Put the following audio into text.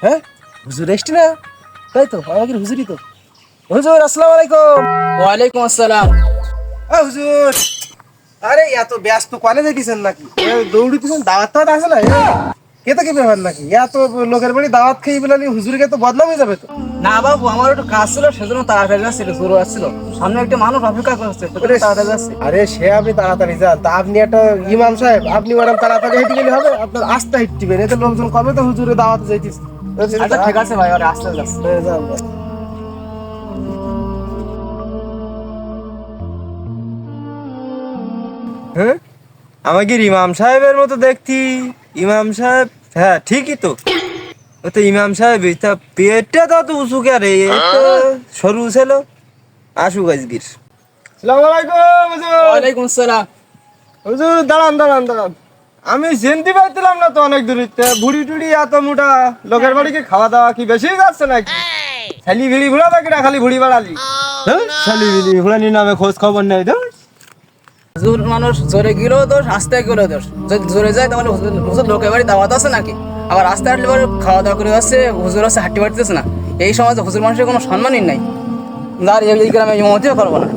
হ্যাঁ হুজুর এসছি না? তাই তো আমাদের হুজুরই তো। হুজুর আসসালামু আলাইকুম। ওয়ালাইকুম আসসালাম। হুজুর, আরে এত ব্যস্ত কলেজে গেছেন নাকি? দৌড়িতেছেন, দাওয়াত টাওয়াত আছে না? কে তো কি ব্যাপার নাকি? এত লোকের বাড়ি দাওয়াত খেয়ে বলে হুজুরকে তো বদনাম হয়ে যাবে তো। না বাবু, আমার একটু কাজ ছিল, সেজন্য তাড়াতাড়ি যাচ্ছিল, শুরু আসছিল। সামনে একটা মানুষ অপেক্ষা করছে, সেজন্য তাড়াতাড়ি যাচ্ছে। আরে সে আপনি তাড়াতাড়ি যান, তা আপনি একটা ইমাম সাহেব, আপনি ম্যাডাম তাড়াতাড়ি হেঁটে গেলে হবে? আপনার আস্তে হেঁটবেন, এতে লোকজন কবে তো হুজুরে দাওয়াতে যাইতেছে। আচ্ছা ঠিক আছে ভাই, ওরা আসতে যাচ্ছে। যান, যান। হ্যাঁ, আমাকে ইমাম সাহেবের মতো দেখতি। ইমাম সাহেব, হ্যাঁ ঠিকই তো, ও তো ইমাম সাহেব। তা পেটটা তো উঁচু কে রে, এ তো সরু ছিল। আসুক আজগির। সালাম আলাইকুম হুজুর। ওয়ালাইকুম আসসালাম। হুজুর দাঁড়ান দাঁড়ান দাঁড়ান, আমি চিনতে পারছিলাম না তো অনেক দূরিতে। বুড়ি টুড়ি এত মোটা লোকের বাড়িকে খাওয়া দাওয়া কি বেশি যাচ্ছে নাকি? খালি ভিড়ি ঘুরা বাকি না, খালি ঘুড়ি বাড়ালি। হ্যাঁ, খালি ভিড়ি ঘুরানি নামে খোঁজ খবর নেই তো। হুজুর মানুষ জোরে গেলেও দোষ, আস্তে গেলেও দোষ। যদি জোরে যায় তাহলে হুজুর লোকের বাড়ি দাওয়াত আছে নাকি? আবার রাস্তায় হাঁটলে পরে খাওয়া দাওয়া করে যাচ্ছে, হুজুর আছে হাঁটতে পারতেছে না। এই সমাজে হুজুর মানুষের কোনো সম্মানই নাই। যার এই গ্রামে ইমামতিও করবো না।